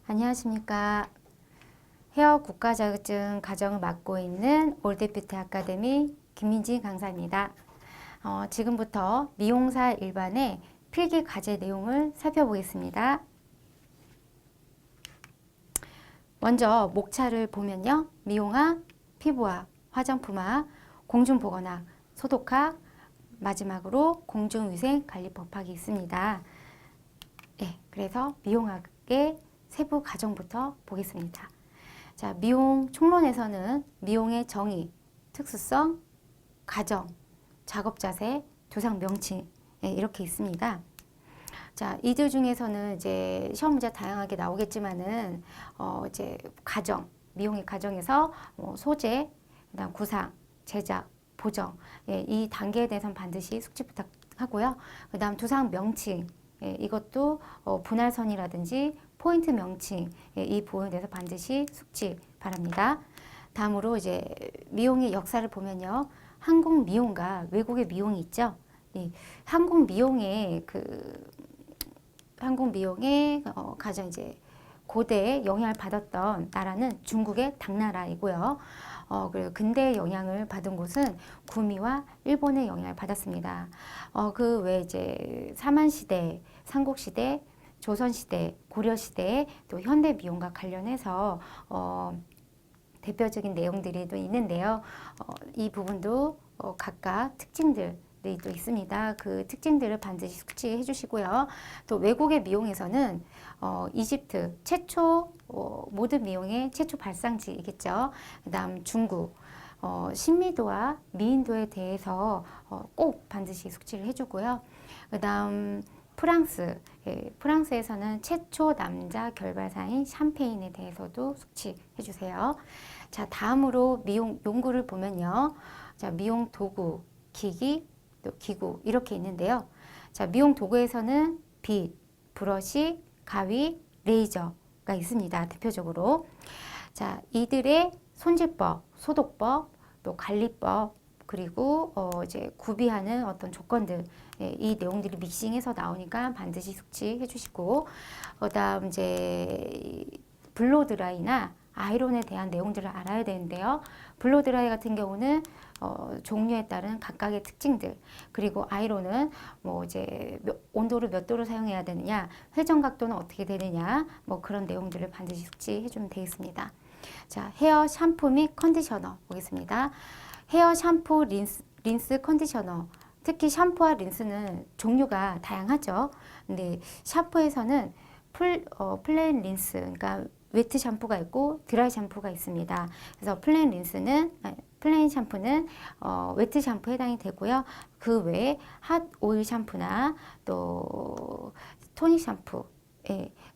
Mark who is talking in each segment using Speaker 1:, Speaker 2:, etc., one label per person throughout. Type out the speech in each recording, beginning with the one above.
Speaker 1: 안녕하십니까. 헤어 국가 자격증 과정을 맡고 있는 올드뷰티 아카데미 김민진 강사입니다. 지금부터 미용사 일반의 필기 과제 내용을 살펴보겠습니다. 먼저 목차를 보면요. 미용학, 피부학, 화장품학, 공중보건학, 소독학, 마지막으로 공중위생관리법학이 있습니다. 네, 그래서 미용학의 세부 과정부터 보겠습니다. 자, 미용 총론에서는 미용의 정의, 특수성, 과정, 작업 자세, 조상 명칭 이렇게 있습니다. 자, 이들 중에서는 이제 시험 문제 다양하게 나오겠지만은 이제 과정, 미용의 과정에서 소재, 그다음 구상, 제작, 보정 이 단계에 대해서는 반드시 숙지 부탁하고요. 그다음 조상 명칭 이것도 분할선이라든지 포인트 명칭 이 부분에 대해서 반드시 숙지 바랍니다. 다음으로 이제 미용의 역사를 보면요. 한국 미용과 외국의 미용이 있죠. 한국 미용의 가장 이제 고대에 영향을 받았던 나라는 중국의 당나라이고요. 그리고 근대의 영향을 받은 곳은 구미와 일본의 영향을 받았습니다. 그 외에 이제 사만시대, 삼국시대, 조선시대, 고려시대, 또 현대 미용과 관련해서 대표적인 내용들이 또 있는데요. 이 부분도 각각 특징들이 또 있습니다. 그 특징들을 반드시 숙지해 주시고요. 또 외국의 미용에서는 이집트 최초 모든 미용의 최초 발상지이겠죠. 그다음 중국 신미도와 미인도에 대해서 꼭 반드시 숙지를 해주고요. 그다음 프랑스, 프랑스에서는 최초 남자 결발사인 샴페인에 대해서도 숙지해 주세요. 자, 다음으로 미용 용구를 보면요. 자, 미용 도구, 기기, 또 기구 이렇게 있는데요. 자, 미용 도구에서는 빗, 브러쉬, 가위, 레이저가 있습니다. 대표적으로. 자, 이들의 손질법, 소독법, 또 관리법, 그리고 이제 구비하는 어떤 조건들 이 내용들이 믹싱해서 나오니까 반드시 숙지해 주시고 그다음 이제 블로드라이나 아이론에 대한 내용들을 알아야 되는데요. 블로드라이 같은 경우는 종류에 따른 각각의 특징들 그리고 아이론은 뭐 이제 온도를 몇 도로 사용해야 되느냐 회전 각도는 어떻게 되느냐 뭐 그런 내용들을 반드시 숙지해 주면 되겠습니다. 자, 헤어 샴푸 및 컨디셔너 보겠습니다. 헤어 샴푸, 린스, 컨디셔너 특히 샴푸와 린스는 종류가 다양하죠. 근데 샴푸에서는 플레인 린스, 그러니까 웨트 샴푸가 있고 드라이 샴푸가 있습니다. 그래서 플레인 샴푸는 웨트 샴푸에 해당이 되고요. 그 외에 핫 오일 샴푸나 또 토닉 샴푸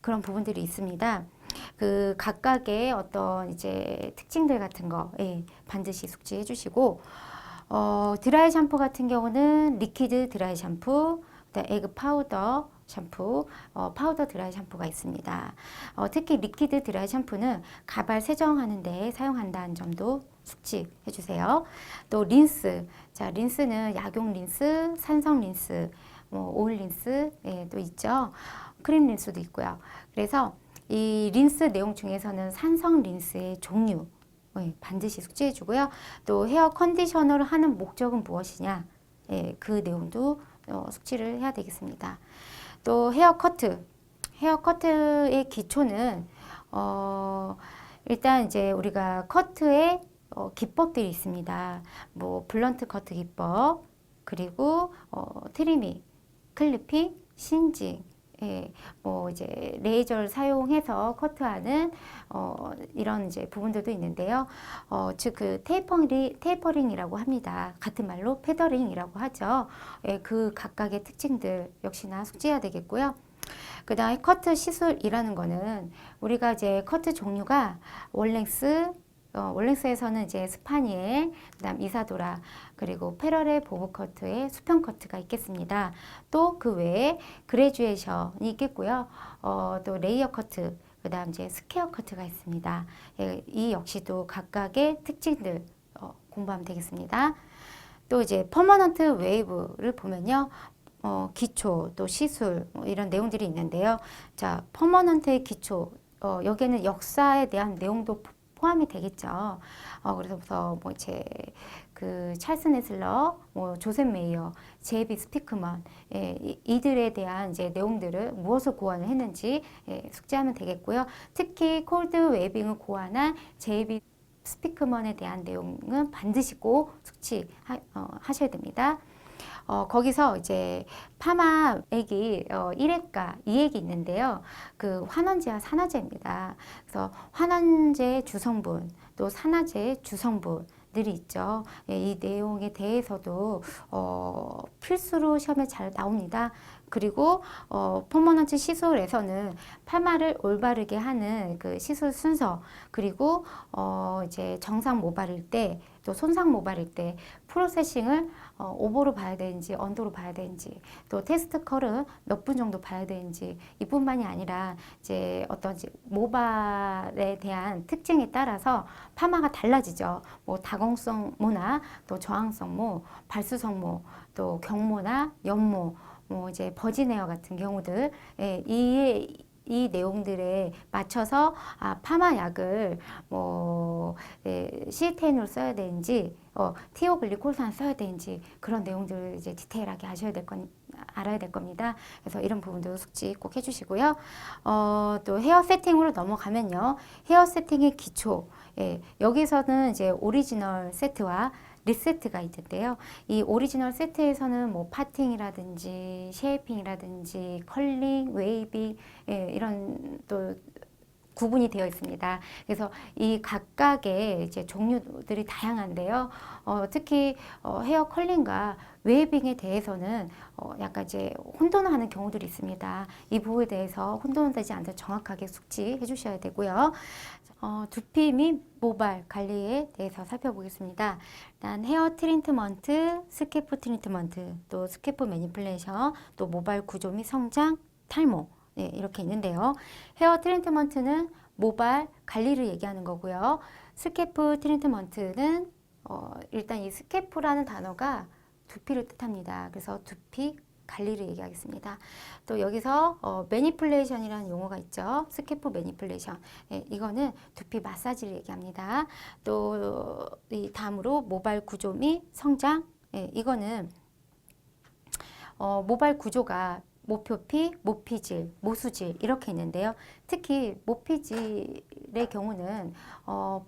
Speaker 1: 그런 부분들이 있습니다. 그 각각의 어떤 이제 특징들 같은 거 반드시 숙지해 주시고 드라이 샴푸 같은 경우는 리퀴드 드라이 샴푸, 에그 파우더 샴푸, 파우더 드라이 샴푸가 있습니다. 특히 리퀴드 드라이 샴푸는 가발 세정하는 데 사용한다는 점도 숙지해 주세요. 또 린스, 자 린스는 약용 린스, 산성 린스, 오일 린스 또 있죠. 크림 린스도 있고요. 그래서 이 린스 내용 중에서는 산성 린스의 종류 반드시 숙지해 주고요. 또 헤어 컨디셔너를 하는 목적은 무엇이냐 그 내용도 숙지를 해야 되겠습니다. 또 헤어 커트의 기초는 일단 이제 우리가 커트의 기법들이 있습니다. 뭐 블런트 커트 기법, 그리고 트리밍, 클리핑, 신징, 뭐 이제 레이저를 사용해서 커트하는 이런 이제 부분들도 있는데요. 즉 그 테이퍼링이라고 합니다. 같은 말로 패더링이라고 하죠. 그 각각의 특징들 역시나 숙지해야 되겠고요. 그 다음에 커트 시술이라는 거는 우리가 이제 커트 종류가 월랭스에서는 이제 스파니엘, 그다음 이사도라, 그리고 패러렐 보브 커트의 수평 커트가 있겠습니다. 또 그 외에 그레듀에이션이 있겠고요. 또 레이어 커트, 그다음 이제 스퀘어 커트가 있습니다. 이 역시도 각각의 특징들 공부하면 되겠습니다. 또 이제 퍼머넌트 웨이브를 보면요. 기초 또 시술 이런 내용들이 있는데요. 자, 퍼머넌트의 기초 여기에는 역사에 대한 내용도 포함이 되겠죠. 그래서 뭐 이제 그 찰스 네슬러, 뭐 조셉 메이어, 제이비 스피크먼, 이들에 대한 이제 내용들을 무엇을 고안을 했는지 숙지하면 되겠고요. 특히 콜드 웨이빙을 고안한 제이비 스피크먼에 대한 내용은 반드시 꼭 숙지하셔야 됩니다. 거기서 이제 파마액이 1액과 2액이 있는데요. 그 환원제와 산화제입니다. 그래서 환원제의 주성분, 또 산화제의 주성분들이 있죠. 이 내용에 대해서도 필수로 시험에 잘 나옵니다. 그리고 퍼머넌트 시술에서는 파마를 올바르게 하는 그 시술 순서, 그리고 이제 정상 모발일 때, 또 손상 모발일 때 프로세싱을 오버로 봐야 되는지 언더로 봐야 되는지, 또 테스트 컬은 몇 분 정도 봐야 되는지, 이뿐만이 아니라 이제 어떤 모발에 대한 특징에 따라서 파마가 달라지죠. 뭐 다공성 모나 또 저항성 모, 발수성 모, 또 경모나 연모, 뭐 이제 버진에어 같은 경우들, 이 내용들에 맞춰서 파마약을 뭐 시테인으로 써야 되는지 티오글리콜산 써야 되는지, 그런 내용들을 이제 디테일하게 알아야 될 겁니다. 그래서 이런 부분도 숙지 꼭 해주시고요. 또 헤어 세팅으로 넘어가면요, 헤어 세팅의 기초, 여기서는 이제 오리지널 세트와 리세트가 있는데요. 이 오리지널 세트에서는 뭐 파팅이라든지 쉐이핑이라든지 컬링, 웨이빙, 이런 또 구분이 되어 있습니다. 그래서 이 각각의 이제 종류들이 다양한데요. 특히 헤어 컬링과 웨이빙에 대해서는 약간 이제 혼돈하는 경우들이 있습니다. 이 부분에 대해서 혼돈되지 않도록 정확하게 숙지해 주셔야 되고요. 두피 및 모발 관리에 대해서 살펴보겠습니다. 일단 헤어 트리트먼트, 스캐프 트리트먼트, 또 스캐프 매니플레이션, 또 모발 구조 및 성장, 탈모, 이렇게 있는데요. 헤어 트리트먼트는 모발 관리를 얘기하는 거고요. 스캐프 트리트먼트는 일단 이 스캐프라는 단어가 두피를 뜻합니다. 그래서 두피 관리를 얘기하겠습니다. 또 여기서 매니플레이션이라는 용어가 있죠. 스캐프 매니플레이션. 이거는 두피 마사지를 얘기합니다. 또 이 다음으로 모발 구조 및 성장. 이거는 모발 구조가 모표피, 모피질, 모수질 이렇게 있는데요. 특히 모피질의 경우는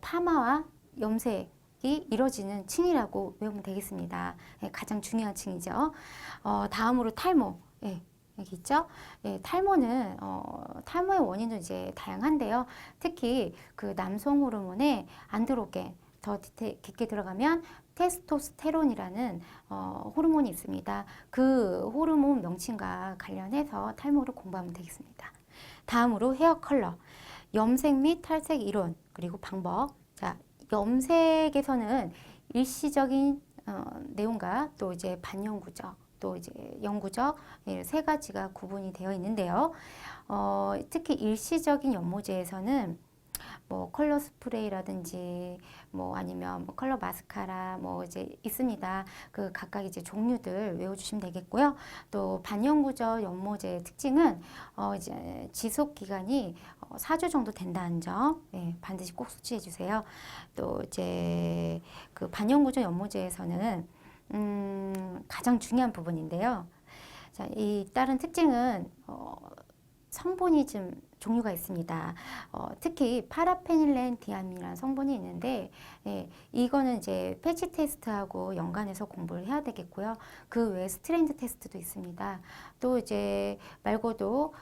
Speaker 1: 파마와 염색이 이루어지는 층이라고 외우면 되겠습니다. 가장 중요한 층이죠. 다음으로 탈모. 여기 있죠? 탈모는 탈모의 원인도 이제 다양한데요. 특히 그 남성 호르몬의 안드로겐, 더 깊게 들어가면 테스토스테론이라는 호르몬이 있습니다. 그 호르몬 명칭과 관련해서 탈모를 공부하면 되겠습니다. 다음으로 헤어 컬러, 염색 및 탈색 이론, 그리고 방법. 자, 염색에서는 일시적인 내용과 또 이제 반영구적, 또 이제 영구적, 세 가지가 구분이 되어 있는데요. 특히 일시적인 연모제에서는 뭐 컬러 스프레이라든지 뭐 아니면 뭐 컬러 마스카라 뭐 이제 있습니다. 그 각각 이제 종류들 외워주시면 되겠고요. 또 반영구적 연모제의 특징은 이제 지속 기간이 4주 정도 된다는 점, 반드시 꼭 숙지해 주세요. 또 이제 그 반영구적 연모제에서는 가장 중요한 부분인데요. 자, 이 다른 특징은 성분이 좀 종류가 있습니다. 특히 파라페닐렌 디암이라는 성분이 있는데, 이거는 이제 패치 테스트하고 연관해서 공부를 해야 되겠고요. 그 외에 스트레인드 테스트도 있습니다. 또 이제 말고도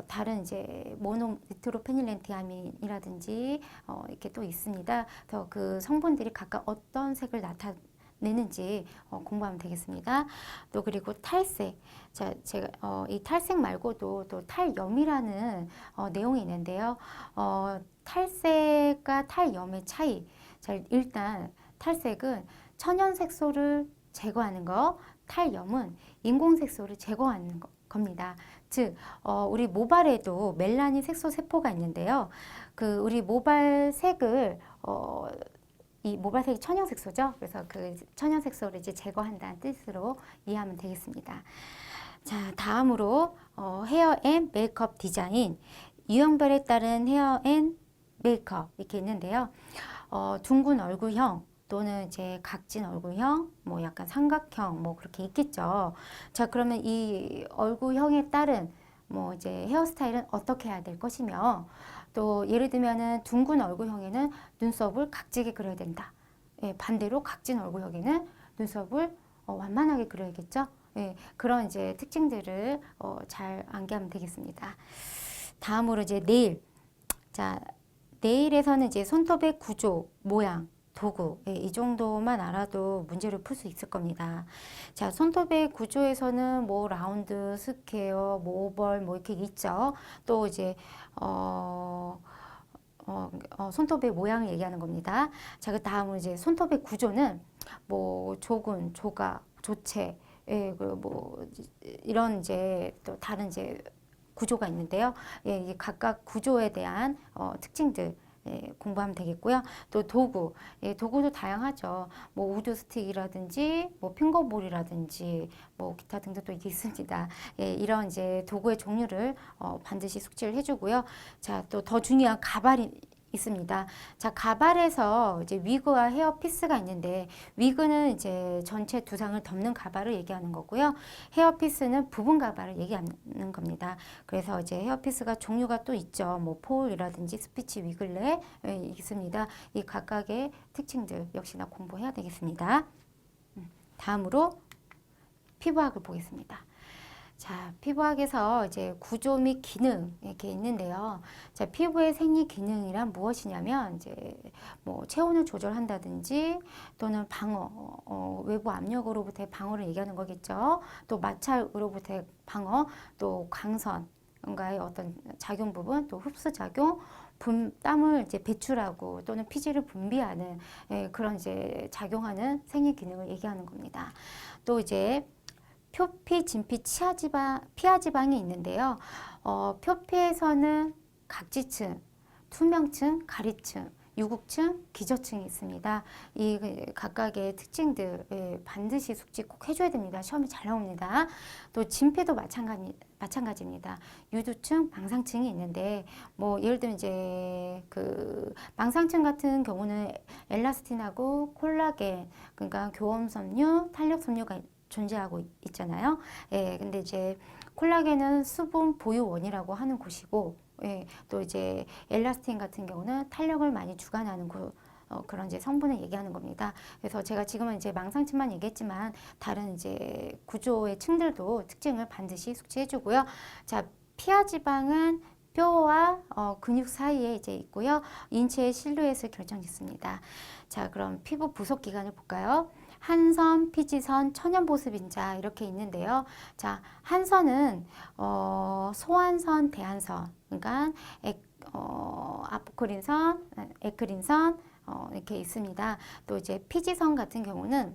Speaker 1: 다른 이제 모노 니트로페닐렌 디암이라든지 이렇게 또 있습니다. 그래서 그 성분들이 각각 어떤 색을 내는지 공부하면 되겠습니다. 또 그리고 탈색. 자, 제가 이 탈색 말고도 또 탈염이라는 내용이 있는데요. 탈색과 탈염의 차이. 자, 일단 탈색은 천연 색소를 제거하는 거, 탈염은 인공 색소를 제거하는 겁니다. 즉, 우리 모발에도 멜라닌 색소 세포가 있는데요. 그 우리 모발 색을 이 모발색이 천연색소죠. 그래서 그 천연색소를 이제 제거한다는 뜻으로 이해하면 되겠습니다. 자, 다음으로 헤어 앤 메이크업 디자인. 유형별에 따른 헤어 앤 메이크업 이렇게 있는데요. 둥근 얼굴형 또는 이제 각진 얼굴형, 뭐 약간 삼각형, 뭐 그렇게 있겠죠. 자, 그러면 이 얼굴형에 따른 뭐 이제 헤어스타일은 어떻게 해야 될 것이며, 또 예를 들면은 둥근 얼굴형에는 눈썹을 각지게 그려야 된다. 예, 반대로 각진 얼굴형에는 눈썹을 완만하게 그려야겠죠. 예, 그런 이제 특징들을 잘 암기하면 되겠습니다. 다음으로 이제 네일. 자, 네일에서는 이제 손톱의 구조, 모양, 도구, 예, 이 정도만 알아도 문제를 풀 수 있을 겁니다. 자, 손톱의 구조에서는 뭐 라운드, 스퀘어, 뭐 오벌, 뭐 이렇게 있죠. 또 이제 손톱의 모양을 얘기하는 겁니다. 자, 그 다음으로 이제 손톱의 구조는 뭐 조근, 조각, 조체, 예, 그리고 뭐 이런 이제 또 다른 이제 구조가 있는데요. 예, 이 각각 구조에 대한 특징들 예, 공부하면 되겠고요. 또 도구, 예, 도구도 다양하죠. 뭐 우드 스틱이라든지, 뭐 핑거볼이라든지, 뭐 기타 등등 또 이게 있습니다. 예, 이런 이제 도구의 종류를 반드시 숙지를 해주고요. 자, 또 더 중요한 가발이 있습니다. 자, 가발에서 이제 위그와 헤어 피스가 있는데, 위그는 이제 전체 두상을 덮는 가발을 얘기하는 거고요. 헤어 피스는 부분 가발을 얘기하는 겁니다. 그래서 이제 헤어 피스가 종류가 또 있죠. 뭐 폴이라든지 스피치, 위글렛 있습니다. 이 각각의 특징들 역시나 공부해야 되겠습니다. 다음으로 피부학을 보겠습니다. 자, 피부학에서 이제 구조 및 기능 이렇게 있는데요. 자, 피부의 생리 기능이란 무엇이냐면 이제 뭐 체온을 조절한다든지 또는 방어, 외부 압력으로부터의 방어를 얘기하는 거겠죠. 또 마찰으로부터의 방어, 또 광선과의 어떤 작용 부분, 또 흡수 작용, 땀을 이제 배출하고 또는 피지를 분비하는 그런 이제 작용하는 생리 기능을 얘기하는 겁니다. 또 이제 표피, 진피, 피하지방이 있는데요. 표피에서는 각지층, 투명층, 가리층, 유국층, 기저층이 있습니다. 이 각각의 특징들 반드시 숙지 꼭 해줘야 됩니다. 시험에 잘 나옵니다. 또 진피도 마찬가지입니다. 유두층, 망상층이 있는데 뭐 예를 들면 이제 그 망상층 같은 경우는 엘라스틴하고 콜라겐, 그러니까 교험섬유, 탄력섬유가 존재하고 있잖아요. 예, 근데 이제 콜라겐은 수분 보유원이라고 하는 곳이고, 예, 또 이제 엘라스틴 같은 경우는 탄력을 많이 주관하는 그런 이제 성분을 얘기하는 겁니다. 그래서 제가 지금은 이제 망상층만 얘기했지만 다른 이제 구조의 층들도 특징을 반드시 숙지해주고요. 자, 피하 지방은 뼈와 근육 사이에 이제 있고요. 인체의 실루엣을 결정짓습니다. 자, 그럼 피부 부속 기관을 볼까요? 한선, 피지선, 천연보습인자 이렇게 있는데요. 자, 한선은 소한선, 대한선, 그러니까 아포크린선, 에크린선 이렇게 있습니다. 또 이제 피지선 같은 경우는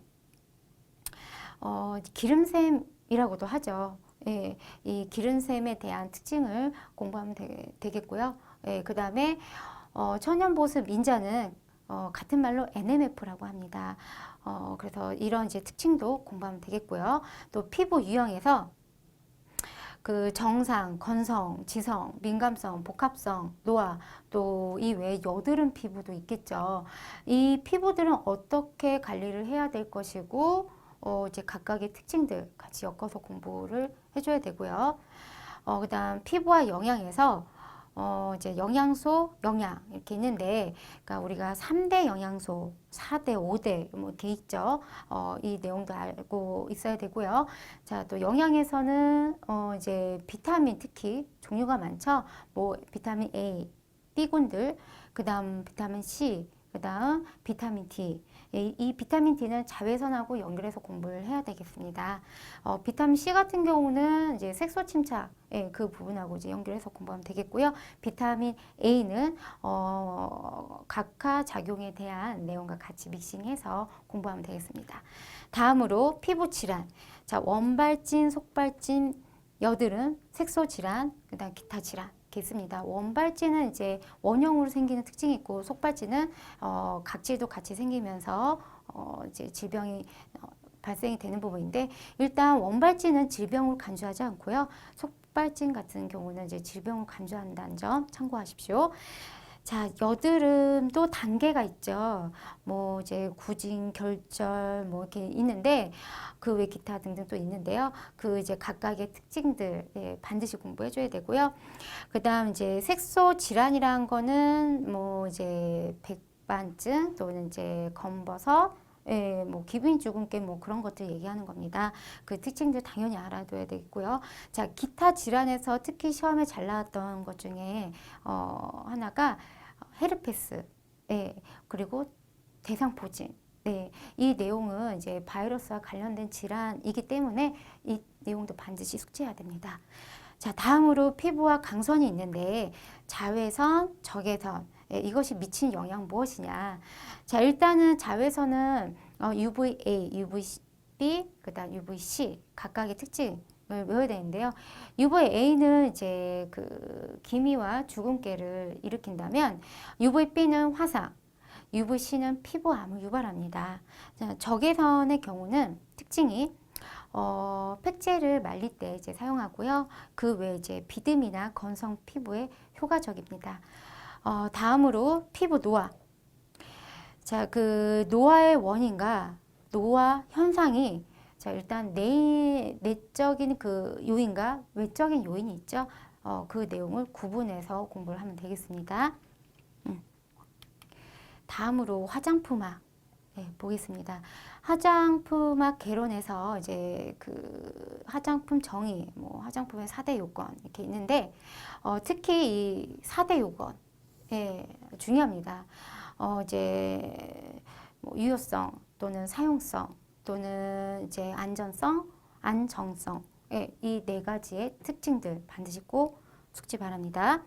Speaker 1: 기름샘이라고도 하죠. 예, 이 기름샘에 대한 특징을 공부하면 되겠고요. 예, 그 다음에 천연보습 인자는 같은 말로 NMF라고 합니다. 그래서 이런 이제 특징도 공부하면 되겠고요. 또 피부 유형에서 그 정상, 건성, 지성, 민감성, 복합성, 노화, 또 이 외에 여드름 피부도 있겠죠. 이 피부들은 어떻게 관리를 해야 될 것이고, 이제 각각의 특징들 같이 엮어서 공부를 해줘야 되고요. 그 다음 피부와 영양에서 이제 영양소, 영양 이렇게 있는데, 그러니까 우리가 3대 영양소, 4대, 5대 뭐 이렇게 있죠. 이 내용도 알고 있어야 되고요. 자, 또 영양에서는 이제 비타민 특히 종류가 많죠. 뭐 비타민 A, B군들, 그다음 비타민 C, 그다음 비타민 D. 이 비타민 D는 자외선하고 연결해서 공부를 해야 되겠습니다. 비타민 C 같은 경우는 이제 색소 침착 그 부분하고 이제 연결해서 공부하면 되겠고요. 비타민 A는 각하 작용에 대한 내용과 같이 믹싱해서 공부하면 되겠습니다. 다음으로 피부 질환. 자, 원발진, 속발진, 여드름, 색소 질환, 그다음 기타 질환. 이렇게 있습니다. 원발진은 이제 원형으로 생기는 특징이 있고, 속발진은 각질도 같이 생기면서 이제 질병이 발생이 되는 부분인데 일단 원발진은 질병을 간주하지 않고요. 속발진 같은 경우는 이제 질병을 간주한다는 점 참고하십시오. 자, 여드름도 단계가 있죠. 뭐 이제 구진, 결절 뭐 이렇게 있는데 그 외 기타 등등 또 있는데요. 그 이제 각각의 특징들 예, 반드시 공부해 줘야 되고요. 그다음 이제 색소 질환이란 거는 뭐 이제 백반증 또는 이제 검버섯 예, 뭐 기분 주근깨 뭐 그런 것들 얘기하는 겁니다. 그 특징들 당연히 알아둬야 되겠고요. 자, 기타 질환에서 특히 시험에 잘 나왔던 것 중에 하나가 헤르페스, 예, 그리고 대상포진. 네, 이 내용은 이제 바이러스와 관련된 질환이기 때문에 이 내용도 반드시 숙지해야 됩니다. 자, 다음으로 피부와 강선이 있는데 자외선, 적외선 예, 이것이 미친 영향 무엇이냐? 자, 일단은 자외선은 UVA, UVB, 그다음 UVC 각각의 특징을 외워야 되는데요. UVA는 이제 그 기미와 주근깨를 일으킨다면 UVB는 화상, UVC는 피부 암을 유발합니다. 자, 적외선의 경우는 특징이 팩제를 말릴 때 이제 사용하고요. 그 외에 이제 비듬이나 건성 피부에 효과적입니다. 다음으로 피부 노화. 자, 그 노화의 원인과 노화 현상이 자, 일단 내적인 그 요인과 외적인 요인이 있죠. 그 내용을 구분해서 공부를 하면 되겠습니다. 다음으로 화장품학 네, 보겠습니다. 화장품학 개론에서 이제 그 화장품 정의, 뭐 화장품의 4대 요건 이렇게 있는데 특히 이 4대 요건 예, 중요합니다. 이제 뭐 유효성 또는 사용성 또는 이제 안전성, 안정성 이 네 가지의 특징들 반드시 꼭 숙지 바랍니다.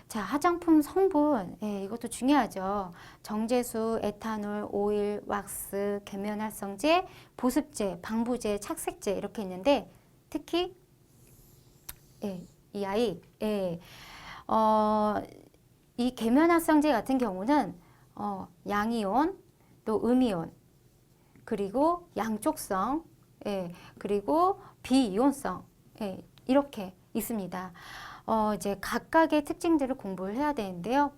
Speaker 1: 자, 화장품 성분 이것도 중요하죠. 정제수, 에탄올, 오일, 왁스, 계면활성제, 보습제, 방부제, 착색제 이렇게 있는데 특히 이 아이 이 계면활성제 같은 경우는 양이온, 또 음이온, 그리고 양쪽성, 그리고 비이온성 이렇게 있습니다. 이제 각각의 특징들을 공부를 해야 되는데요.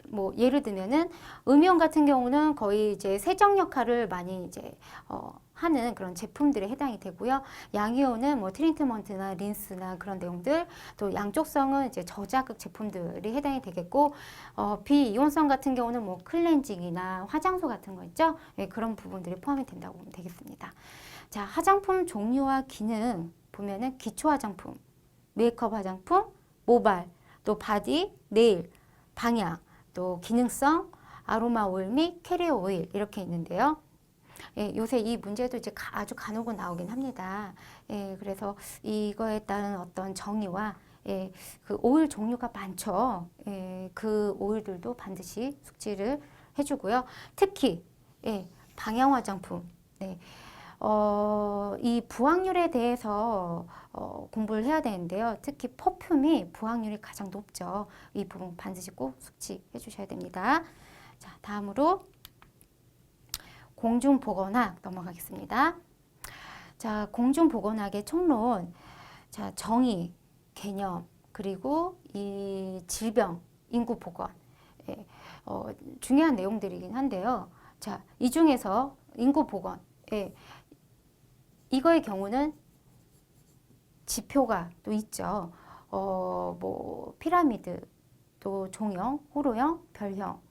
Speaker 1: 뭐 예를 들면은 음이온 같은 경우는 거의 이제 세정 역할을 많이 이제 하는 그런 제품들에 해당이 되고요. 양이온은 뭐 트리트먼트나 린스나 그런 내용들, 또 양쪽성은 이제 저자극 제품들이 해당이 되겠고, 비이온성 같은 경우는 뭐 클렌징이나 화장소 같은 거 있죠. 그런 부분들이 포함이 된다고 보면 되겠습니다. 자, 화장품 종류와 기능 보면은 기초 화장품, 메이크업 화장품, 모발, 또 바디, 네일, 방향, 또 기능성, 아로마 오일 및 캐리어 오일 이렇게 있는데요. 요새 이 문제도 이제 아주 간혹은 나오긴 합니다. 그래서 이거에 따른 어떤 정의와 그 오일 종류가 많죠. 그 오일들도 반드시 숙지를 해주고요. 특히 방향 화장품. 이 부항률에 대해서 공부를 해야 되는데요. 특히 퍼퓸이 부항률이 가장 높죠. 이 부분 반드시 꼭 숙지해 주셔야 됩니다. 자, 다음으로 공중보건학 넘어가겠습니다. 자, 공중보건학의 총론. 자, 정의, 개념, 그리고 이 질병, 인구보건. 중요한 내용들이긴 한데요. 자, 이 중에서 인구보건. 이거의 경우는 지표가 또 있죠. 뭐 피라미드, 또 종형, 호로형, 별형,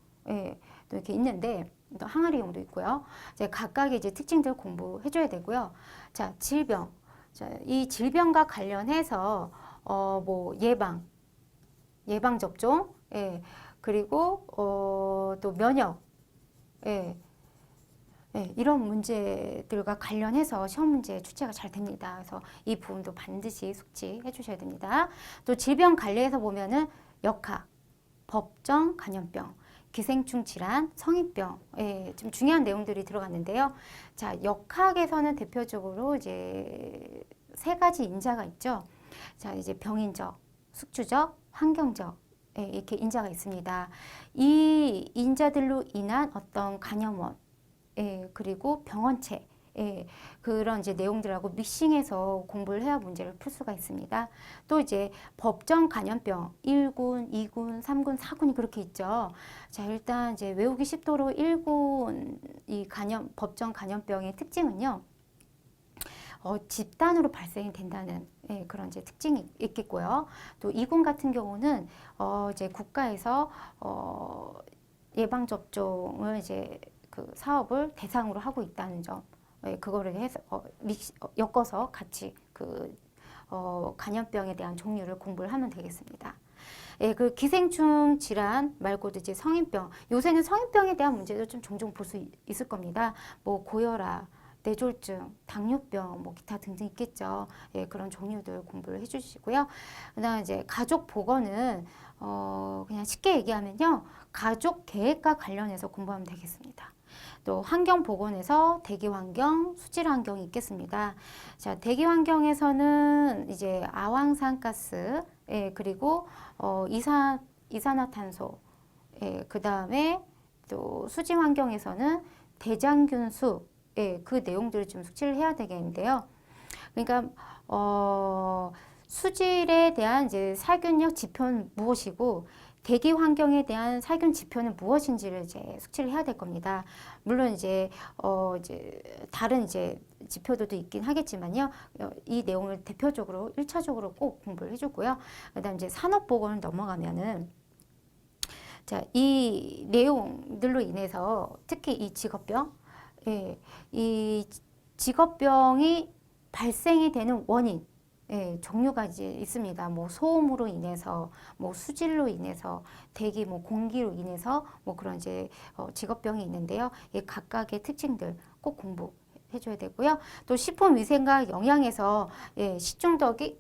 Speaker 1: 또 이렇게 있는데 또 항아리형도 있고요. 이제 각각의 이제 특징들 공부해줘야 되고요. 자, 질병, 자, 이 질병과 관련해서 뭐 예방 접종, 그리고 또 면역, 이런 문제들과 관련해서 시험 문제 출제가 잘 됩니다. 그래서 이 부분도 반드시 숙지해 주셔야 됩니다. 또 질병 관리에서 보면은 역학, 법정 감염병, 기생충 질환, 성인병, 좀 중요한 내용들이 들어갔는데요. 자, 역학에서는 대표적으로 이제 세 가지 인자가 있죠. 자, 이제 병인적, 숙주적, 환경적 이렇게 인자가 있습니다. 이 인자들로 인한 어떤 감염원 그리고 병원체 예, 그런 이제 내용들하고 믹싱해서 공부를 해야 문제를 풀 수가 있습니다. 또 이제 법정 간염병 1군, 2군, 3군, 4군이 그렇게 있죠. 자, 일단 이제 외우기 쉽도록 1군 이 법정 간염병의 특징은요. 집단으로 발생이 된다는 그런 이제 특징이 있겠고요. 또 2군 같은 경우는 이제 국가에서 예방 접종을 이제 그 사업을 대상으로 하고 있다는 점, 그거를 해서 엮어서 같이 그 간염병에 대한 종류를 공부를 하면 되겠습니다. 그 기생충 질환 말고도 이제 성인병, 요새는 성인병에 대한 문제도 좀 종종 볼 수 있을 겁니다. 뭐 고혈압, 뇌졸중, 당뇨병, 뭐 기타 등등 있겠죠. 그런 종류들 공부를 해주시고요. 그다음 이제 가족 보건은 그냥 쉽게 얘기하면요, 가족 계획과 관련해서 공부하면 되겠습니다. 또 환경 보건에서 대기 환경, 수질 환경이 있겠습니다. 자, 대기 환경에서는 이제 아황산가스, 그리고 이산화탄소, 그 다음에 또 수질 환경에서는 대장균수, 그 내용들을 좀 숙지를 해야 되겠는데요. 그러니까 수질에 대한 이제 살균력 지표는 무엇이고 대기 환경에 대한 살균 지표는 무엇인지를 이제 숙지를 해야 될 겁니다. 물론 이제 이제 다른 이제 지표들도 있긴 하겠지만요. 이 내용을 대표적으로 1차적으로 꼭 공부를 해주고요. 그다음 이제 산업보건을 넘어가면은 자, 이 내용들로 인해서 특히 이 직업병, 이 직업병이 발생이 되는 원인, 종류가 이제 있습니다. 뭐 소음으로 인해서, 뭐 수질로 인해서, 대기, 뭐 공기로 인해서, 뭐 그런 이제 직업병이 있는데요. 각각의 특징들 꼭 공부해줘야 되고요. 또 식품위생과 영양에서 식중독이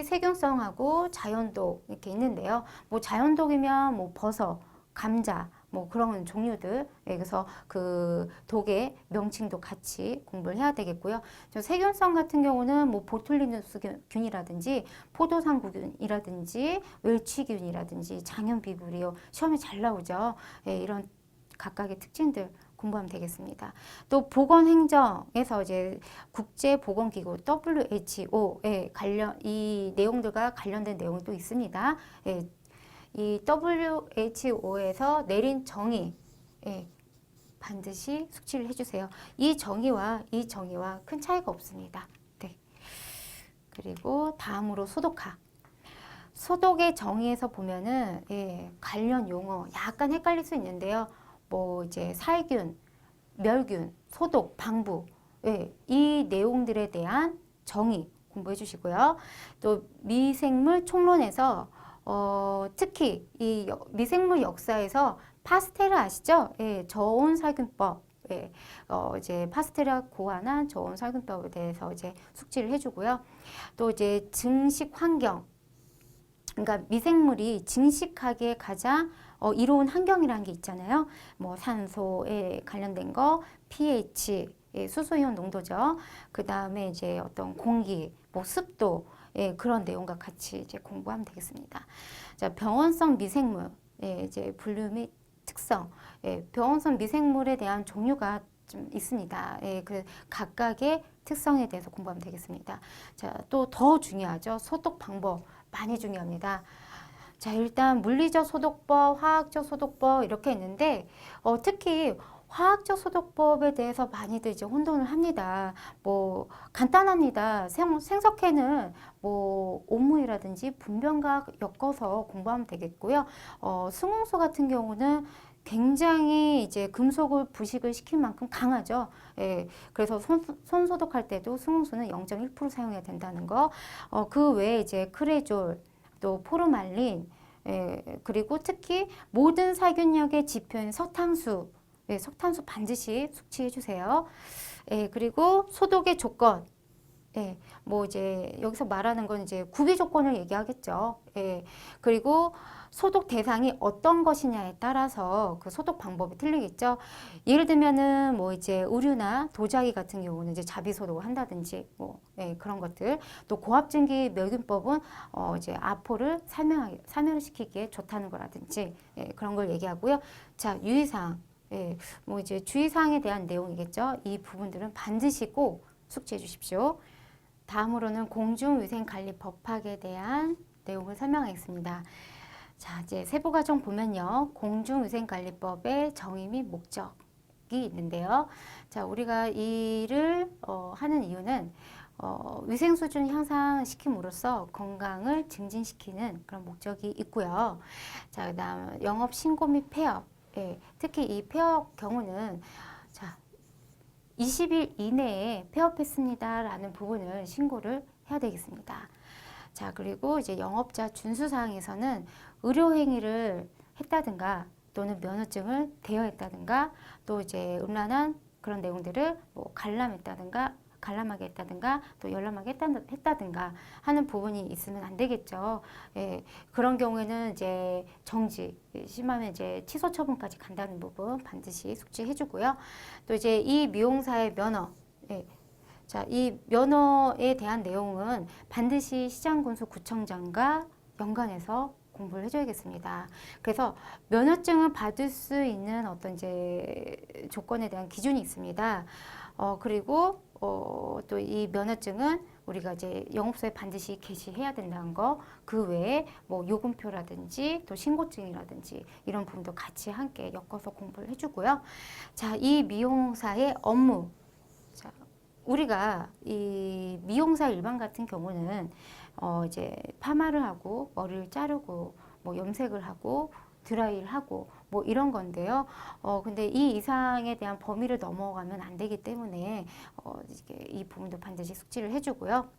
Speaker 1: 세균성하고 자연독 이렇게 있는데요. 뭐 자연독이면 뭐 버섯, 감자, 뭐 그런 종류들, 그래서 그 독의 명칭도 같이 공부를 해야 되겠고요. 저 세균성 같은 경우는 뭐 보툴리누스균이라든지 포도상구균이라든지 웰치균이라든지 장염비브리오 시험에 잘 나오죠. 이런 각각의 특징들 공부하면 되겠습니다. 또 보건행정에서 이제 국제보건기구 WHO에 이 내용들과 관련된 내용이 또 있습니다. 이 WHO에서 내린 정의, 반드시 숙지를 해주세요. 이 정의와 큰 차이가 없습니다. 네. 그리고 다음으로 소독학. 소독의 정의에서 보면은 관련 용어 약간 헷갈릴 수 있는데요. 뭐 이제 살균, 멸균, 소독, 방부, 이 내용들에 대한 정의 공부해 주시고요. 또 미생물 총론에서 특히 이 미생물 역사에서 파스텔을 아시죠? 저온 살균법. 이제 파스텔이 고안한 저온 살균법에 대해서 이제 숙지를 해주고요. 또 이제 증식 환경. 그러니까 미생물이 증식하기에 가장 이로운 환경이라는 게 있잖아요. 뭐 산소에 관련된 거, pH, 수소이온 농도죠. 그 다음에 이제 어떤 공기, 뭐 습도, 그런 내용과 같이 이제 공부하면 되겠습니다. 자, 병원성 미생물, 이제 분류 및 특성, 병원성 미생물에 대한 종류가 좀 있습니다. 그 각각의 특성에 대해서 공부하면 되겠습니다. 자, 또 더 중요하죠. 소독 방법 많이 중요합니다. 자, 일단 물리적 소독법, 화학적 소독법 이렇게 있는데 특히 화학적 소독법에 대해서 많이들 이제 혼돈을 합니다. 뭐 간단합니다. 생석회는 뭐 온무이라든지 분변과 엮어서 공부하면 되겠고요. 승홍수 같은 경우는 굉장히 이제 금속을 부식을 시킬 만큼 강하죠. 그래서 손 소독할 때도 승홍수는 0.1% 사용해야 된다는 거. 그 외에 이제 크레졸, 또 포르말린, 그리고 특히 모든 살균력의 지표인 석탄수, 석탄수 반드시 숙지해 주세요. 그리고 소독의 조건. 뭐 이제 여기서 말하는 건 이제 구비 조건을 얘기하겠죠. 그리고 소독 대상이 어떤 것이냐에 따라서 그 소독 방법이 틀리겠죠. 예를 들면은 뭐 이제 의류나 도자기 같은 경우는 이제 자비 소독을 한다든지 뭐 그런 것들. 또 고압증기 멸균법은 이제 아포를 살멸시키기에 좋다는 거라든지 그런 걸 얘기하고요. 자, 유의사항. 예, 뭐 이제 주의사항에 대한 내용이겠죠. 이 부분들은 반드시 꼭 숙지해 주십시오. 다음으로는 공중위생관리법학에 대한 내용을 설명하겠습니다. 자, 이제 세부과정 보면요. 공중위생관리법의 정의 및 목적이 있는데요. 자, 우리가 이를 하는 이유는 위생 수준 향상시킴으로써 건강을 증진시키는 그런 목적이 있고요. 자, 그다음 영업 신고 및 폐업. 예, 특히 이 폐업 경우는 자, 20일 이내에 폐업했습니다라는 부분을 신고를 해야 되겠습니다. 자, 그리고 이제 영업자 준수사항에서는 의료행위를 했다든가 또는 면허증을 대여했다든가 또 이제 음란한 그런 내용들을 뭐 관람하게 했다든가 또 열람하게 했다든가 하는 부분이 있으면 안 되겠죠. 예, 그런 경우에는 이제 정지, 심하면 이제 취소 처분까지 간다는 부분 반드시 숙지해 주고요. 또 이제 이 미용사의 면허, 예, 자, 이 면허에 대한 내용은 반드시 시장군수구청장과 연관해서 공부를 해줘야겠습니다. 그래서 면허증을 받을 수 있는 어떤 이제 조건에 대한 기준이 있습니다. 그리고 또 이 면허증은 우리가 이제 영업소에 반드시 게시해야 된다는 거, 그 외에 뭐 요금표라든지 또 신고증이라든지 이런 부분도 같이 함께 엮어서 공부를 해주고요. 자, 이 미용사의 업무. 자, 우리가 이 미용사 일반 같은 경우는 이제 파마를 하고 머리를 자르고 뭐 염색을 하고 드라이를 하고 뭐 이런 건데요. 근데 이 이상에 대한 범위를 넘어가면 안 되기 때문에 이 부분도 반드시 숙지를 해주고요.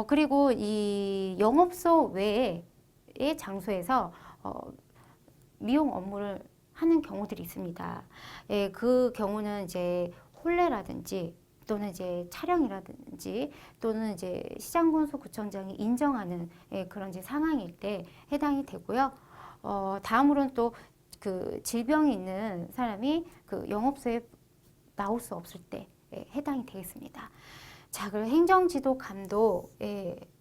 Speaker 1: 그리고 이 영업소 외의 장소에서 미용 업무를 하는 경우들이 있습니다. 예, 그 경우는 이제 혼례라든지 또는 이제 촬영이라든지 또는 이제 시장군수구청장이 인정하는 그런 이제 상황일 때 해당이 되고요. 다음으로는 또 그 질병이 있는 사람이 그 영업소에 나올 수 없을 때 해당이 되겠습니다. 자, 그리고 행정지도 감독,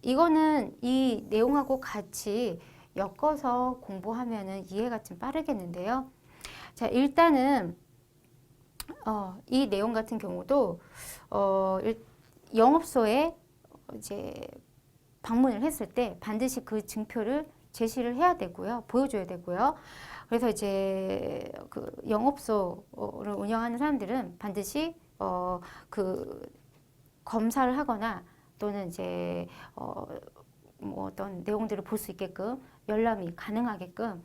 Speaker 1: 이거는 이 내용하고 같이 엮어서 공부하면은 이해가 좀 빠르겠는데요. 자, 일단은 이 내용 같은 경우도 영업소에 이제 방문을 했을 때 반드시 그 증표를 제시를 해야 되고요. 보여줘야 되고요. 그래서 이제 그 영업소를 운영하는 사람들은 반드시 그 검사를 하거나 또는 이제 뭐 어떤 내용들을 볼 수 있게끔 열람이 가능하게끔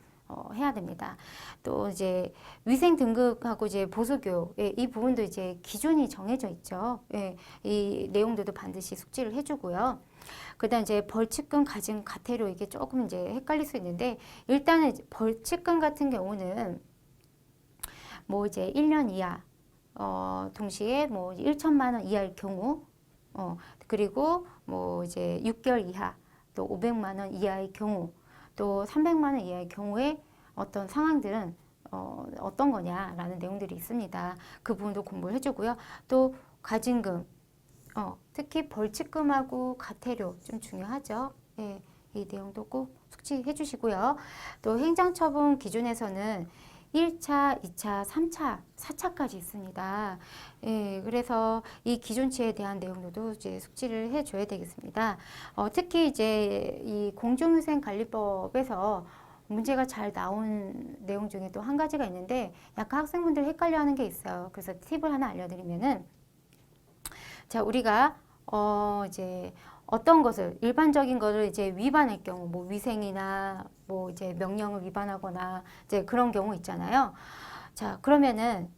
Speaker 1: 해야 됩니다. 또 이제 위생 등급하고 이제 보수교육, 이 부분도 이제 기준이 정해져 있죠. 이 내용들도 반드시 숙지를 해주고요. 그다음 이제 벌칙금 가진 과태료 이게 조금 이제 헷갈릴 수 있는데 일단은 벌칙금 같은 경우는 뭐 이제 1년 이하, 동시에 뭐 1천만 원 이하일 경우, 그리고 뭐 이제 6개월 이하, 또 500만 원 이하의 경우, 또 300만 원 이하의 경우에 어떤 상황들은 어떤 거냐라는 내용들이 있습니다. 그 부분도 공부를 해주고요. 또 과징금, 특히 벌칙금하고 과태료 좀 중요하죠. 예, 이 내용도 꼭 숙지해 주시고요. 또 행정처분 기준에서는 1차, 2차, 3차, 4차까지 있습니다. 예, 그래서 이 기준치에 대한 내용들도 이제 숙지를 해줘야 되겠습니다. 특히 이제 이 공중위생관리법에서 문제가 잘 나온 내용 중에 또 한 가지가 있는데 약간 학생분들 헷갈려 하는 게 있어요. 그래서 팁을 하나 알려드리면은 자, 우리가 이제 어떤 것을 일반적인 것을 이제 위반할 경우 뭐 위생이나 뭐 이제 명령을 위반하거나 이제 그런 경우 있잖아요. 자, 그러면은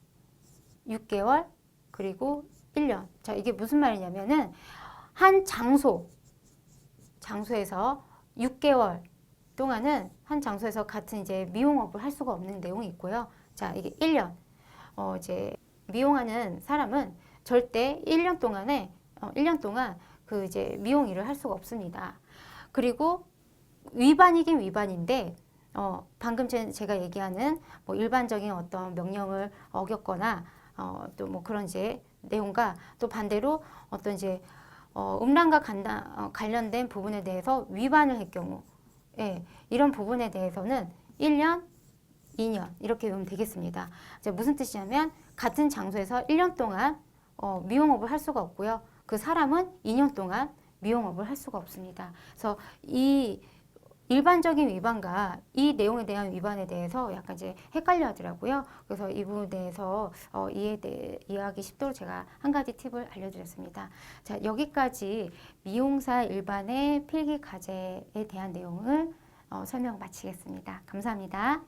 Speaker 1: 6개월 그리고 1년. 자, 이게 무슨 말이냐면은 한 장소에서 6개월 동안은 한 장소에서 같은 이제 미용업을 할 수가 없는 내용이 있고요. 자, 이게 1년. 이제 미용하는 사람은 절대 1년 동안에 1년 동안 그 이제 미용 일을 할 수가 없습니다. 그리고 위반이긴 위반인데 방금 제가 얘기하는 뭐 일반적인 어떤 명령을 어겼거나 또 뭐 그런 이제 내용과 또 반대로 어떤 이제 음란과 관련된 부분에 대해서 위반을 할 경우, 예, 이런 부분에 대해서는 1년 2년 이렇게 외우면 되겠습니다. 이제 무슨 뜻이냐면 같은 장소에서 1년 동안 미용업을 할 수가 없고요. 그 사람은 2년 동안 미용업을 할 수가 없습니다. 그래서 이 일반적인 위반과 이 내용에 대한 위반에 대해서 약간 이제 헷갈려 하더라고요. 그래서 이 부분에 대해서 이해하기 쉽도록 제가 한 가지 팁을 알려드렸습니다. 자, 여기까지 미용사 일반의 필기 과제에 대한 내용을 설명 마치겠습니다. 감사합니다.